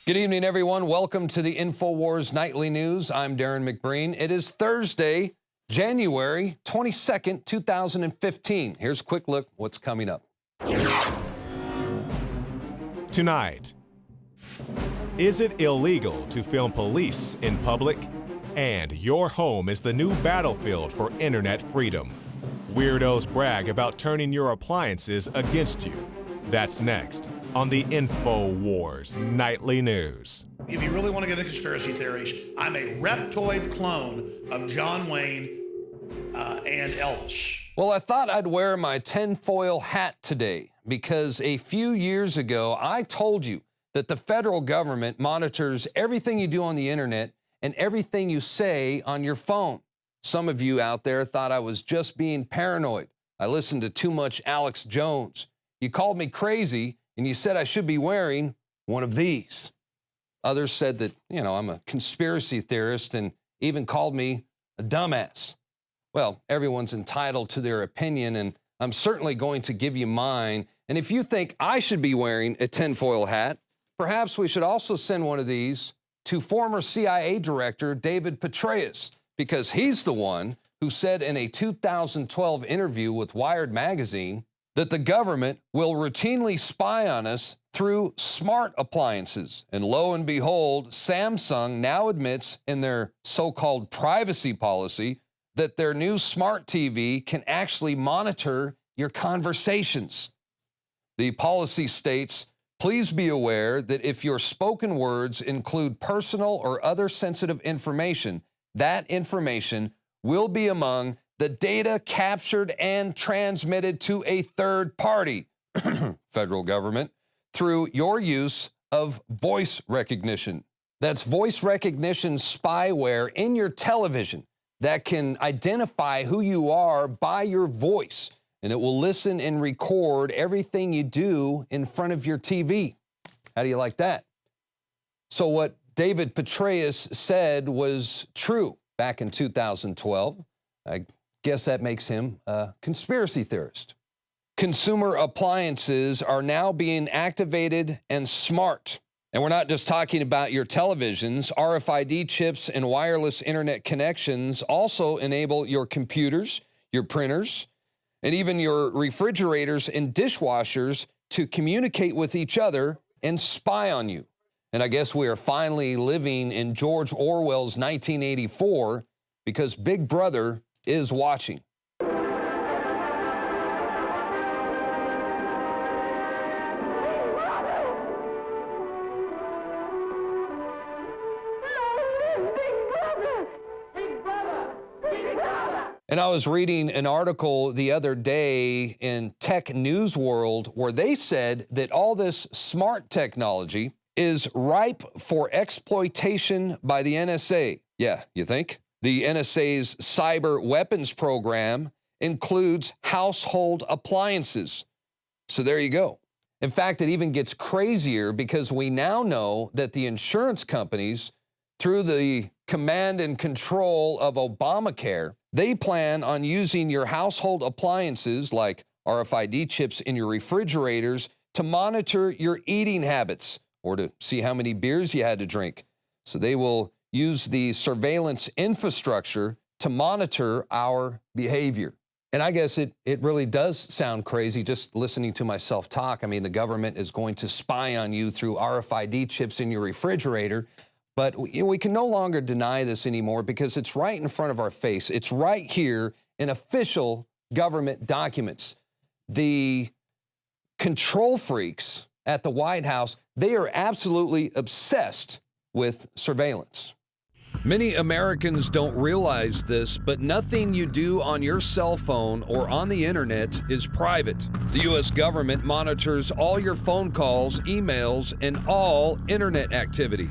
Good evening, everyone. Welcome to the InfoWars Nightly News. I'm Darren McBreen. It is Thursday, January 22nd, 2015. Here's a quick look what's coming up. Tonight, is it illegal to film police in public? And your home is the new battlefield for internet freedom. Weirdos brag about turning your appliances against you. That's next on the InfoWars Nightly News. If you really want to get into conspiracy theories, I'm a reptoid clone of John Wayne and Elvis. Well, I thought I'd wear my tinfoil hat today because a few years ago, I told you that the federal government monitors everything you do on the internet and everything you say on your phone. Some of you out there thought I was just being paranoid. I listened to too much Alex Jones. You called me crazy, and you said I should be wearing one of these. Others said that, I'm a conspiracy theorist and even called me a dumbass. Well, everyone's entitled to their opinion, and I'm certainly going to give you mine. And if you think I should be wearing a tinfoil hat, perhaps we should also send one of these to former CIA Director David Petraeus, because he's the one who said in a 2012 interview with Wired magazine that the government will routinely spy on us through smart appliances. And lo and behold, Samsung now admits in their so-called privacy policy that their new smart TV can actually monitor your conversations. The policy states, please be aware that if your spoken words include personal or other sensitive information, that information will be among the data captured and transmitted to a third party, federal government, through your use of voice recognition. That's voice recognition spyware in your television that can identify who you are by your voice, and it will listen and record everything you do in front of your TV. How do you like that? So what David Petraeus said was true back in 2012. I guess that makes him a conspiracy theorist. Consumer appliances are now being activated and smart. And we're not just talking about your televisions. RFID chips and wireless internet connections also enable your computers, your printers, and even your refrigerators and dishwashers to communicate with each other and spy on you. And I guess we are finally living in George Orwell's 1984 because Big Brother is watching. And I was reading an article the other day in Tech News World where they said that all this smart technology is ripe for exploitation by the NSA. Yeah, you think? The NSA's cyber weapons program includes household appliances. So there you go. In fact, it even gets crazier because we now know that the insurance companies, through the command and control of Obamacare, they plan on using your household appliances like RFID chips in your refrigerators to monitor your eating habits or to see how many beers you had to drink. So they will use the surveillance infrastructure to monitor our behavior. And I guess it really does sound crazy just listening to myself talk. I mean, the government is going to spy on you through RFID chips in your refrigerator, but we can no longer deny this anymore because it's right in front of our face. It's right here in official government documents. The control freaks at the White House, they are absolutely obsessed with surveillance. Many Americans don't realize this, but nothing you do on your cell phone or on the internet is private. The U.S. government monitors all your phone calls, emails, and all internet activity.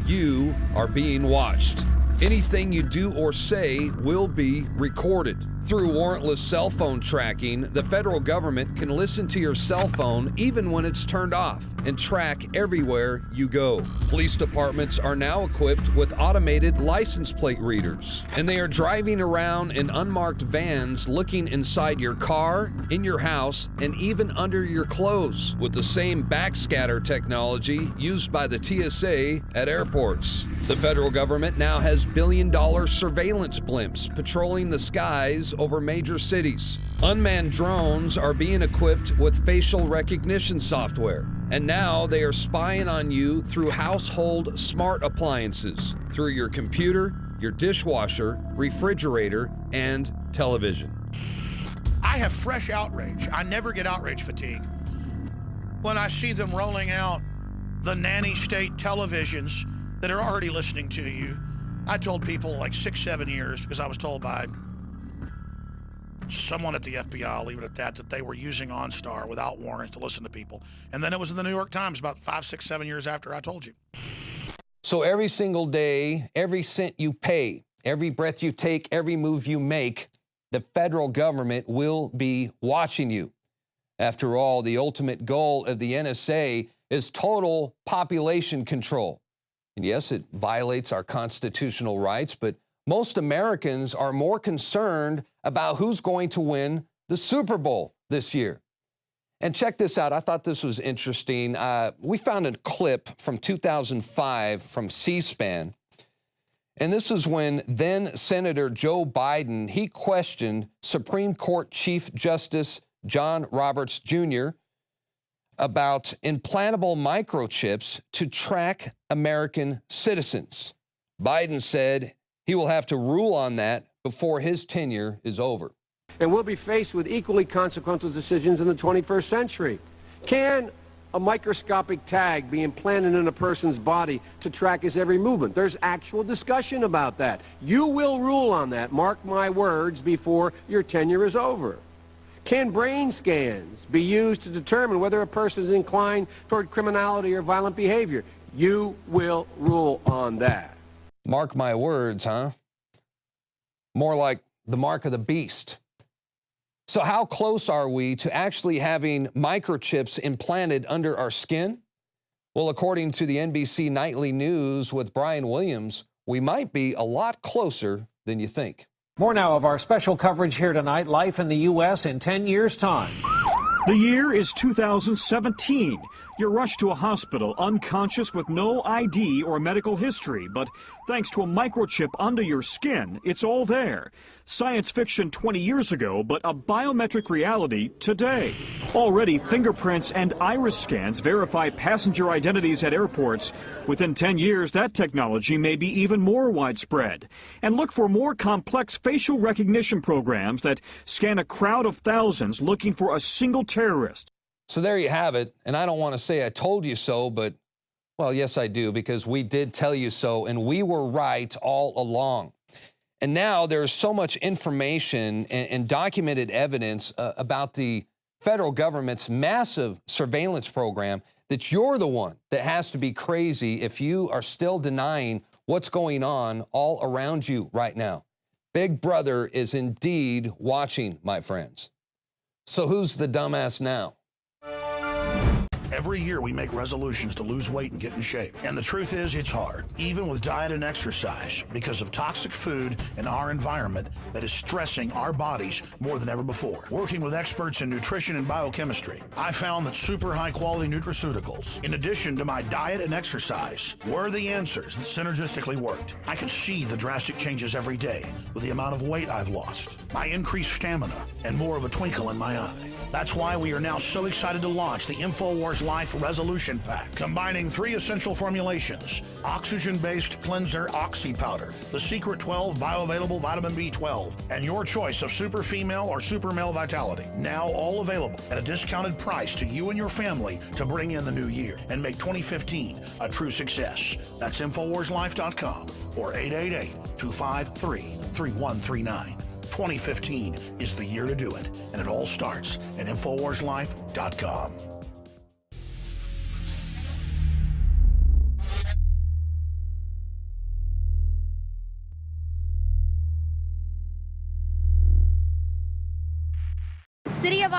You are being watched. Anything you do or say will be recorded. Through warrantless cell phone tracking, the federal government can listen to your cell phone even when it's turned off and track everywhere you go. Police departments are now equipped with automated license plate readers, and they are driving around in unmarked vans looking inside your car, in your house, and even under your clothes with the same backscatter technology used by the TSA at airports. The federal government now has billion-dollar surveillance blimps patrolling the skies over major cities. Unmanned drones are being equipped with facial recognition software, and now they are spying on you through household smart appliances, through your computer, your dishwasher, refrigerator, and television. I have fresh outrage. I never get outrage fatigue when I see them rolling out the nanny state televisions that are already listening to you. I told people like 6-7 years, because I was told by someone at the FBI, I'll leave it at that, that they were using OnStar without warrant to listen to people. And then it was in the New York Times about 5, 6, 7 years after I told you. So every single day, every cent you pay, every breath you take, every move you make, the federal government will be watching you. After all, the ultimate goal of the NSA is total population control. And yes, it violates our constitutional rights, but most Americans are more concerned about who's going to win the Super Bowl this year. And check this out. I thought this was interesting. We found a clip from 2005 from C-SPAN. And this is when then Senator Joe Biden, he questioned Supreme Court Chief Justice John Roberts Jr. about implantable microchips to track American citizens. Biden said he will have to rule on that before his tenure is over. And we'll be faced with equally consequential decisions in the 21st century. Can a microscopic tag be implanted in a person's body to track his every movement? There's actual discussion about that. You will rule on that, mark my words, before your tenure is over. Can brain scans be used to determine whether a person is inclined toward criminality or violent behavior? You will rule on that. Mark my words, huh? More like the mark of the beast. So how close are we to actually having microchips implanted under our skin? Well, according to the NBC Nightly News with Brian Williams, we might be a lot closer than you think. More now of our special coverage here tonight, life in the U.S. in 10 years' time. The year is 2017. You're rushed to a hospital unconscious with no ID or medical history, but thanks to a microchip under your skin, it's all there. Science fiction 20 years ago, but a biometric reality today. Already, fingerprints and iris scans verify passenger identities at airports. Within 10 years, that technology may be even more widespread. And look for more complex facial recognition programs that scan a crowd of thousands looking for a single terrorist. So there you have it. And I don't want to say I told you so, but, well, yes, I do, because we did tell you so, and we were right all along. And now there's so much information and documented evidence about the federal government's massive surveillance program that you're the one that has to be crazy if you are still denying what's going on all around you right now. Big Brother is indeed watching, my friends. So who's the dumbass now? Every year we make resolutions to lose weight and get in shape. And the truth is, it's hard, even with diet and exercise, because of toxic food in our environment that is stressing our bodies more than ever before. Working with experts in nutrition and biochemistry, I found that super high-quality nutraceuticals, in addition to my diet and exercise, were the answers that synergistically worked. I could see the drastic changes every day with the amount of weight I've lost, my increased stamina, and more of a twinkle in my eye. That's why we are now so excited to launch the InfoWars Life Resolution Pack, combining 3 essential formulations: oxygen-based cleanser Oxy Powder, the Secret 12 bioavailable vitamin B12, and your choice of super female or super male vitality. Now all available at a discounted price to you and your family to bring in the new year and make 2015 a true success. That's InfoWarsLife.com or 888-253-3139. 2015 is the year to do it, and it all starts at InfoWarsLife.com.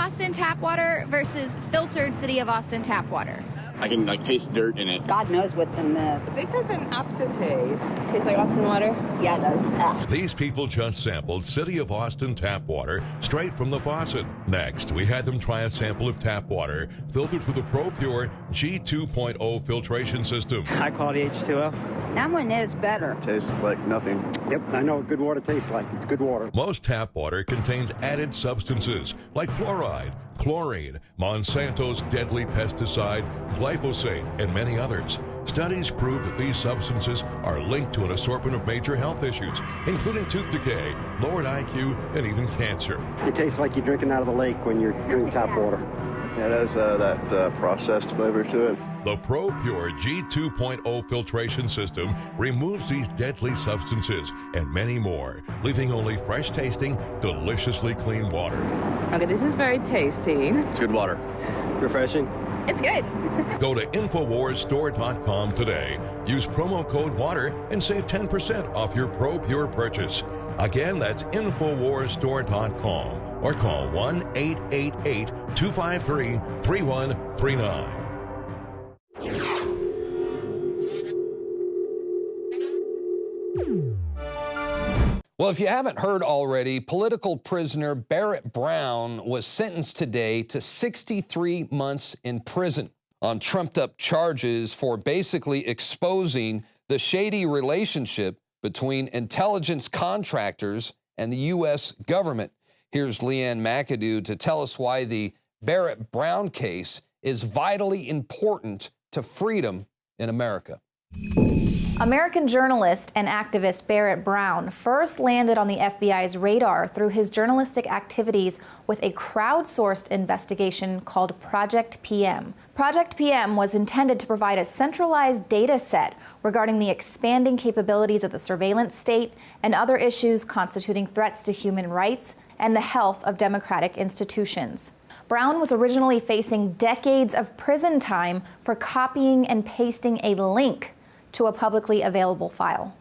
Austin tap water versus filtered City of Austin tap water. I can taste dirt in it. God knows what's in this. This has an aftertaste. Tastes like Austin water? Yeah, it does. Ugh. These people just sampled City of Austin tap water straight from the faucet. Next, we had them try a sample of tap water filtered through the ProPure G2.0 filtration system. High quality H2O. That one is better. Tastes like nothing. Yep, I know what good water tastes like. It's good water. Most tap water contains added substances like fluoride, chlorine, Monsanto's deadly pesticide, glyphosate, and many others. Studies prove that these substances are linked to an assortment of major health issues, including tooth decay, lowered IQ, and even cancer. It tastes like you're drinking out of the lake when you're drinking tap water. Yeah, it has that processed flavor to it. The ProPure G2.0 filtration system removes these deadly substances and many more, leaving only fresh-tasting, deliciously clean water. Okay, this is very tasty. It's good water. Refreshing. It's good. Go to InfoWarsStore.com today. Use promo code WATER and save 10% off your ProPure purchase. Again, that's InfoWarsStore.com or call 1-888-253-3139. Well, if you haven't heard already, political prisoner Barrett Brown was sentenced today to 63 months in prison on trumped-up charges for basically exposing the shady relationship between intelligence contractors and the U.S. government. Here's Leanne McAdoo to tell us why the Barrett Brown case is vitally important to freedom in America. American journalist and activist Barrett Brown first landed on the FBI's radar through his journalistic activities with a crowdsourced investigation called Project PM. Project PM was intended to provide a centralized data set regarding the expanding capabilities of the surveillance state and other issues constituting threats to human rights and the health of democratic institutions. Brown was originally facing decades of prison time for copying and pasting a link to a publicly available file.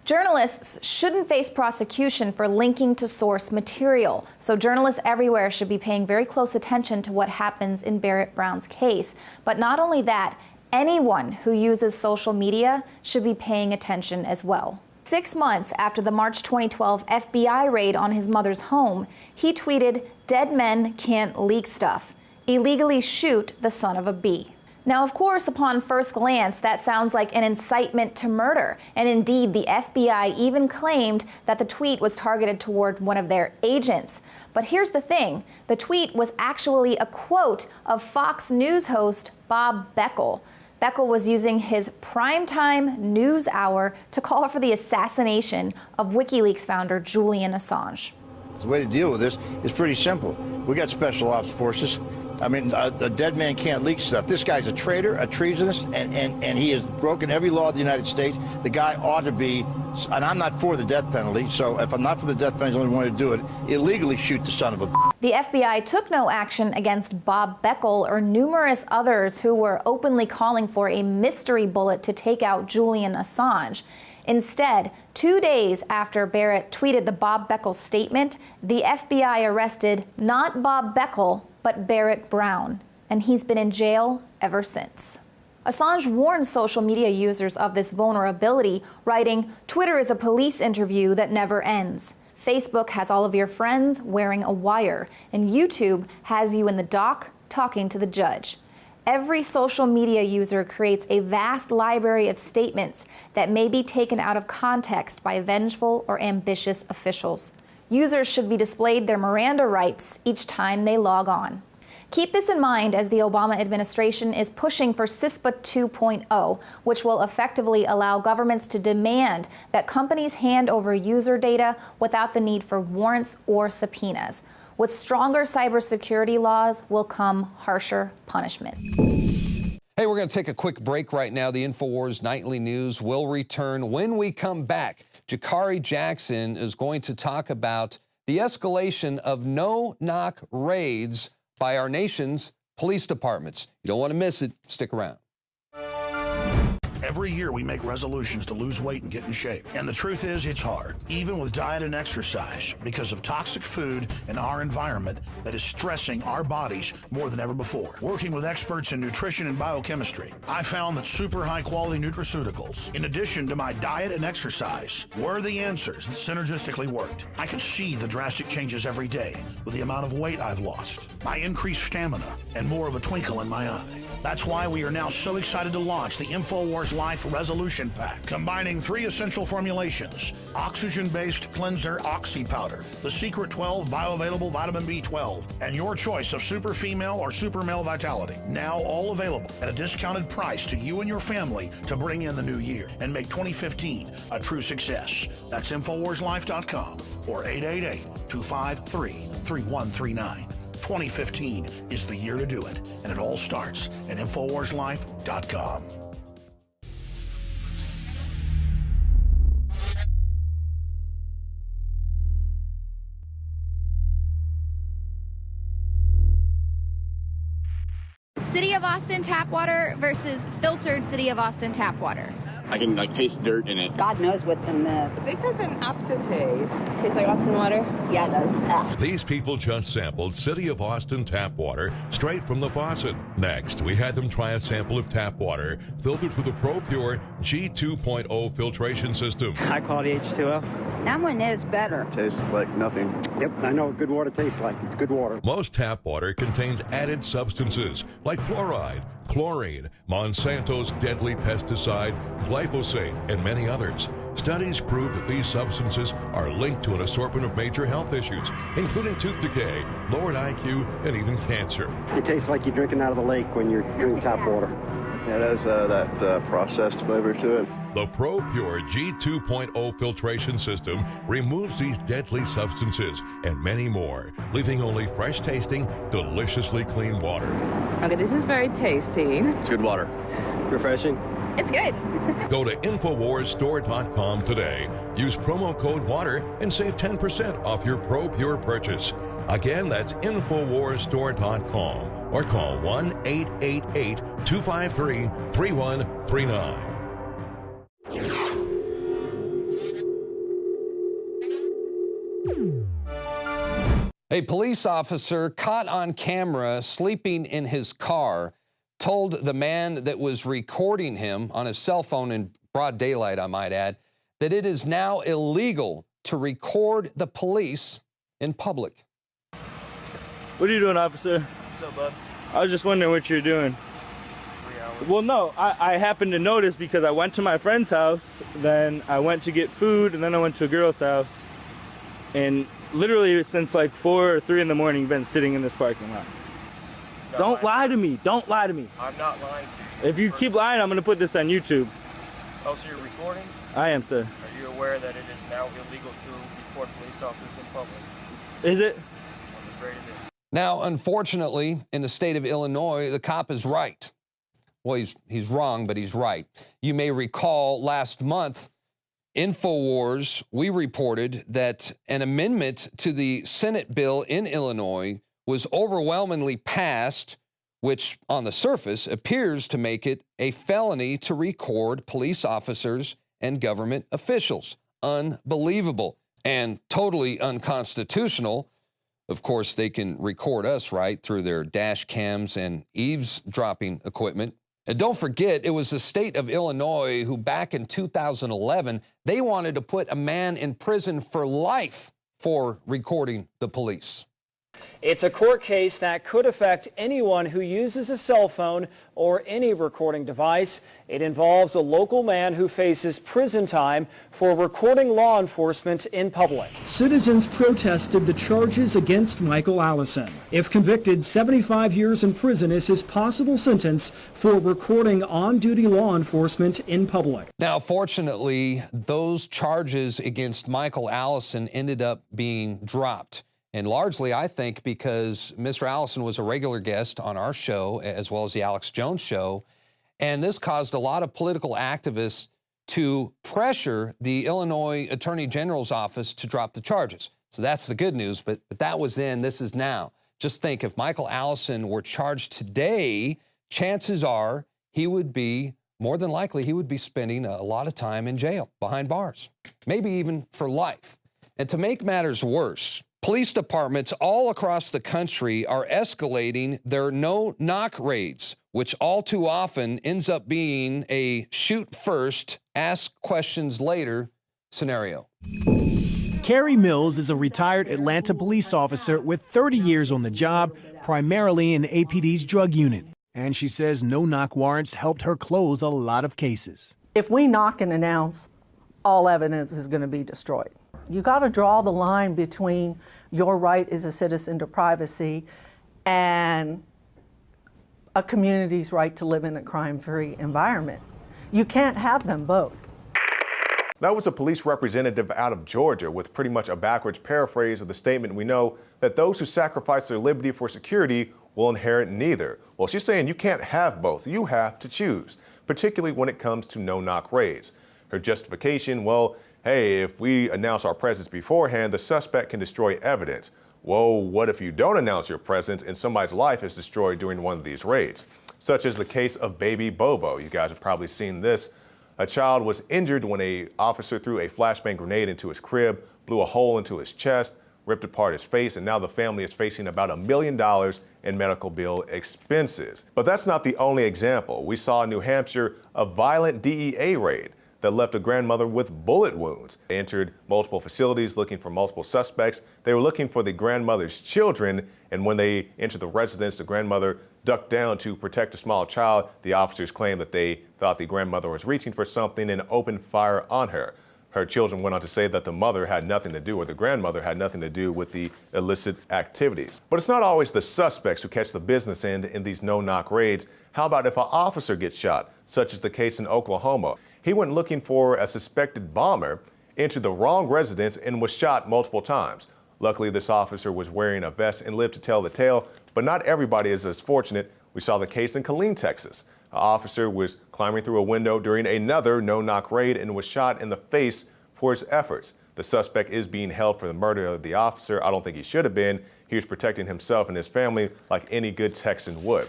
Journalists shouldn't face prosecution for linking to source material, so journalists everywhere should be paying very close attention to what happens in Barrett Brown's case. But not only that, anyone who uses social media should be paying attention as well. 6 months after the March 2012 FBI raid on his mother's home, he tweeted, "Dead men can't leak stuff. Illegally shoot the son of a bee." Now, of course, upon first glance, that sounds like an incitement to murder. And indeed, the FBI even claimed that the tweet was targeted toward one of their agents. But here's the thing. The tweet was actually a quote of Fox News host Bob Beckel. Beckel was using his primetime news hour to call for the assassination of WikiLeaks founder Julian Assange. The way to deal with this is pretty simple. We got special ops forces. I mean, a dead man can't leak stuff. This guy's a traitor, a treasonous, and he has broken every law of the United States. The guy ought to be, and I'm not for the death penalty, so if I'm not for the death penalty, I only want to do it, illegally shoot the son of a... The FBI took no action against Bob Beckel or numerous others who were openly calling for a mystery bullet to take out Julian Assange. Instead, 2 days after Barrett tweeted the Bob Beckel statement, the FBI arrested not Bob Beckel, but Barrett Brown, and he's been in jail ever since. Assange warned social media users of this vulnerability, writing, "Twitter is a police interview that never ends. Facebook has all of your friends wearing a wire, and YouTube has you in the dock talking to the judge." Every social media user creates a vast library of statements that may be taken out of context by vengeful or ambitious officials. Users should be displayed their Miranda rights each time they log on. Keep this in mind as the Obama administration is pushing for CISPA 2.0, which will effectively allow governments to demand that companies hand over user data without the need for warrants or subpoenas. With stronger cybersecurity laws will come harsher punishment. Hey, we're going to take a quick break right now. The InfoWars Nightly News will return. When we come back, Jakari Jackson is going to talk about the escalation of no-knock raids by our nation's police departments. You don't want to miss it. Stick around. Every year we make resolutions to lose weight and get in shape. And the truth is, it's hard, even with diet and exercise, because of toxic food in our environment that is stressing our bodies more than ever before. Working with experts in nutrition and biochemistry, I found that super high-quality nutraceuticals, in addition to my diet and exercise, were the answers that synergistically worked. I could see the drastic changes every day with the amount of weight I've lost, my increased stamina, and more of a twinkle in my eye. That's why we are now so excited to launch the InfoWars Life Resolution Pack, combining 3 essential formulations: oxygen-based cleanser Oxy Powder, the Secret 12 bioavailable vitamin B12, and your choice of super female or super male vitality. Now all available at a discounted price to you and your family to bring in the new year and make 2015 a true success. That's InfoWarsLife.com or 888-253-3139. 2015 is the year to do it, and it all starts at InfoWarsLife.com. City of Austin tap water versus filtered City of Austin tap water. I can taste dirt in it. God knows what's in this. This has an aftertaste. Tastes like Austin water? Yeah, it does. Ugh. These people just sampled City of Austin tap water straight from the faucet. Next, we had them try a sample of tap water filtered through the Pro Pure G2.0 filtration system. High quality H2O. That one is better. Tastes like nothing. Yep, I know what good water tastes like. It's good water. Most tap water contains added substances like fluoride, chlorine, Monsanto's deadly pesticide, glyphosate, and many others. Studies prove that these substances are linked to an assortment of major health issues, including tooth decay, lowered IQ, and even cancer. It tastes like you're drinking out of the lake when you're drinking tap water. Yeah, it has that processed flavor to it. The Pro Pure G2.0 filtration system removes these deadly substances and many more, leaving only fresh-tasting, deliciously clean water. Okay, this is very tasty. It's good water. Refreshing. It's good. Go to InfoWarsStore.com today. Use promo code WATER and save 10% off your Pro Pure purchase. Again, that's InfoWarsStore.com or call 1-888-253-3139. A police officer caught on camera sleeping in his car told the man that was recording him on his cell phone in broad daylight, I might add, that it is now illegal to record the police in public. What are you doing, officer? What's up, bud? I was just wondering what you're doing. 3 hours. Well, no, I happened to notice because I went to my friend's house, then I went to get food, and then I went to a girl's house. And literally since like 4 or 3 in the morning, you've been sitting in this parking lot. Don't lie to me. Don't lie to me. I'm not lying to you. If you keep lying, I'm going to put this on YouTube. Oh, so you're recording? I am, sir. Are you aware that it is now illegal to report police officers in public? Is it? I'm afraid it is. Now, unfortunately, in the state of Illinois, the cop is right. Well, he's wrong, but he's right. You may recall last month, InfoWars, we reported that an amendment to the Senate bill in Illinois was overwhelmingly passed, which on the surface appears to make it a felony to record police officers and government officials. Unbelievable and totally unconstitutional. Of course, they can record us, right, through their dash cams and eavesdropping equipment. And don't forget, it was the state of Illinois who back in 2011, they wanted to put a man in prison for life for recording the police. It's a court case that could affect anyone who uses a cell phone or any recording device. It involves a local man who faces prison time for recording law enforcement in public. Citizens protested the charges against Michael Allison. If convicted, 75 years in prison is his possible sentence for recording on-duty law enforcement in public. Now, fortunately, those charges against Michael Allison ended up being dropped. And largely, I think, because Mr. Allison was a regular guest on our show, as well as the Alex Jones show, and this caused a lot of political activists to pressure the Illinois Attorney General's office to drop the charges. So that's the good news, but that was then, this is now. Just think, if Michael Allison were charged today, chances are he would be more than likely he would be spending a lot of time in jail, behind bars, maybe even for life. And to make matters worse, police departments all across the country are escalating their no-knock raids, which all too often ends up being a shoot first, ask questions later scenario. Carrie Mills is a retired Atlanta police officer with 30 years on the job, primarily in APD's drug unit. And she says no-knock warrants helped her close a lot of cases. If we knock and announce, all evidence is going to be destroyed. You got to draw the line between your right as a citizen to privacy and a community's right to live in a crime-free environment. You can't have them both. That was a police representative out of Georgia with pretty much a backwards paraphrase of the statement we know that those who sacrifice their liberty for security will inherit neither. Well, she's saying you can't have both. You have to choose, particularly when it comes to no-knock raids. Her justification, well, hey, if we announce our presence beforehand, the suspect can destroy evidence. Whoa, what if you don't announce your presence and somebody's life is destroyed during one of these raids? Such as the case of baby Bobo. You guys have probably seen this. A child was injured when an officer threw a flashbang grenade into his crib, blew a hole into his chest, ripped apart his face, and now the family is facing about $1 million in medical bill expenses. But that's not the only example. We saw in New Hampshire a violent DEA raid that left a grandmother with bullet wounds. They entered multiple facilities looking for multiple suspects. They were looking for the grandmother's children, and when they entered the residence, the grandmother ducked down to protect a small child. The officers claimed that they thought the grandmother was reaching for something and opened fire on her. Her children went on to say that the mother had nothing to do, or the grandmother had nothing to do with the illicit activities. But it's not always the suspects who catch the business end in these no-knock raids. How about if an officer gets shot, such as the case in Oklahoma? He went looking for a suspected bomber, entered the wrong residence, and was shot multiple times. Luckily, this officer was wearing a vest and lived to tell the tale, but not everybody is as fortunate. We saw the case in Killeen, Texas. An officer was climbing through a window during another no-knock raid and was shot in the face for his efforts. The suspect is being held for the murder of the officer. I don't think he should have been. He was protecting himself and his family like any good Texan would.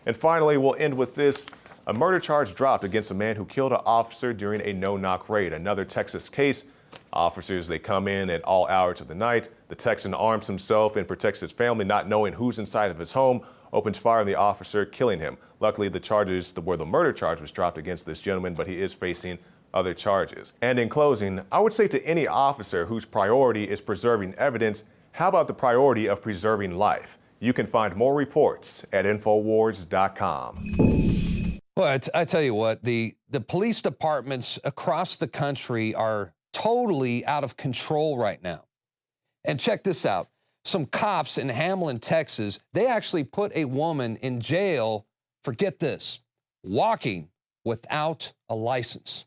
And finally, we'll end with this. A murder charge dropped against a man who killed an officer during a no-knock raid. Another Texas case. Officers, they come in at all hours of the night. The Texan arms himself and protects his family, not knowing who's inside of his home, opens fire on the officer, killing him. Luckily, the murder charge was dropped against this gentleman, but he is facing other charges. And in closing, I would say to any officer whose priority is preserving evidence, how about the priority of preserving life? You can find more reports at NoWorldOrder.com. Well, I tell you what, the police departments across the country are totally out of control right now. And check this out. Some cops in Hamlin, Texas, they actually put a woman in jail for, get this, walking without a license.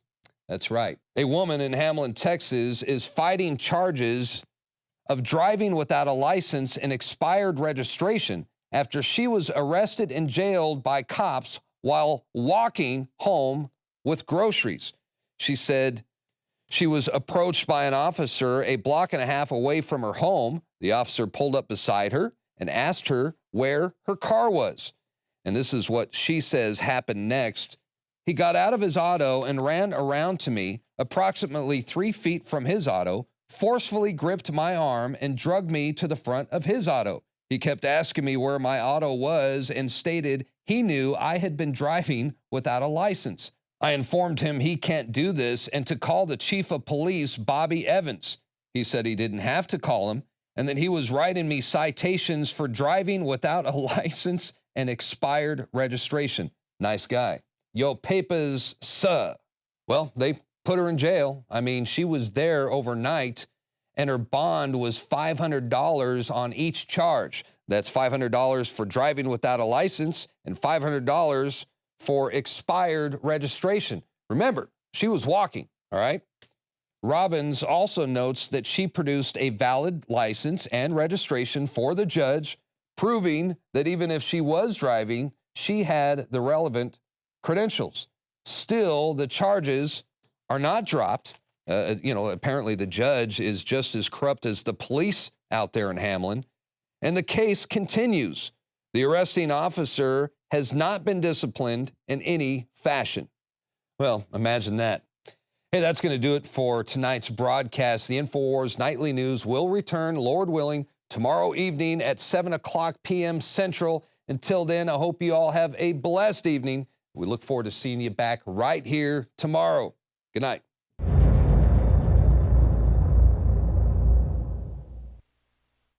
That's right. A woman in Hamlin, Texas is fighting charges of driving without a license and expired registration after she was arrested and jailed by cops while walking home with groceries. She said she was approached by an officer a block and a half away from her home. The officer pulled up beside her and asked her where her car was. And this is what she says happened next. He got out of his auto and ran around to me, approximately 3 feet from his auto, forcefully gripped my arm and dragged me to the front of his auto. He kept asking me where my auto was and stated he knew I had been driving without a license. I informed him he can't do this and to call the chief of police, Bobby Evans. He said he didn't have to call him and that he was writing me citations for driving without a license and expired registration. Nice guy. Yo papers, sir. Well, they put her in jail. I mean, she was there overnight and her bond was $500 on each charge. That's $500 for driving without a license and $500 for expired registration. Remember, she was walking, all right? Robbins also notes that she produced a valid license and registration for the judge, proving that even if she was driving, she had the relevant credentials. Still, the charges are not dropped. Apparently the judge is just as corrupt as the police out there in Hamlin. And the case continues. The arresting officer has not been disciplined in any fashion. Well, imagine that. Hey, that's going to do it for tonight's broadcast. The InfoWars Nightly News will return, Lord willing, tomorrow evening at 7 o'clock p.m. Central. Until then, I hope you all have a blessed evening. We look forward to seeing you back right here tomorrow. Good night.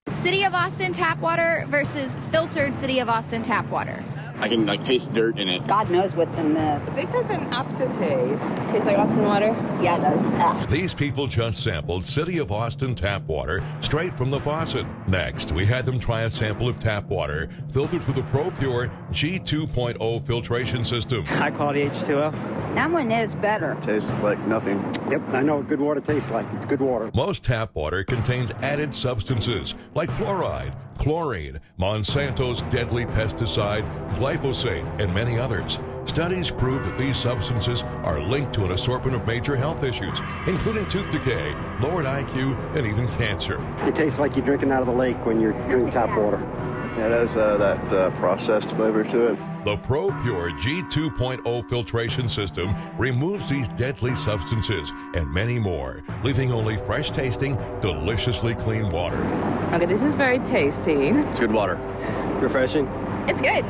City of Austin tap water versus filtered City of Austin tap water. I can taste dirt in it. God knows what's in this. This has an aftertaste. Tastes like Austin water? Yeah, it does. Ugh. These people just sampled City of Austin tap water straight from the faucet. Next, we had them try a sample of tap water filtered through the ProPure G2.0 filtration system. High quality H2O. That one is better. Tastes like nothing. Yep, I know what good water tastes like. It's good water. Most tap water contains added substances like fluoride, chlorine, Monsanto's deadly pesticide, glyphosate, and many others. Studies prove that these substances are linked to an assortment of major health issues, including tooth decay, lowered IQ, and even cancer. It tastes like you're drinking out of the lake when you're drinking tap water. Yeah, it has that processed flavor to it. The ProPure G2.0 filtration system removes these deadly substances and many more, leaving only fresh-tasting, deliciously clean water. Okay, this is very tasty. It's good water. Refreshing. It's good.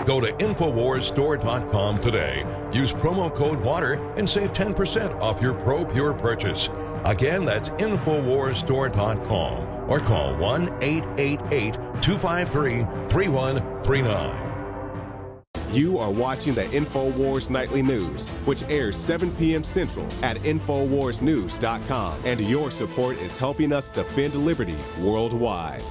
Go to InfoWarsStore.com today. Use promo code WATER and save 10% off your ProPure purchase. Again, that's InfoWarsStore.com or call 1-888-253-3139. You are watching the InfoWars Nightly News, which airs 7 p.m. Central at InfoWarsNews.com. And your support is helping us defend liberty worldwide.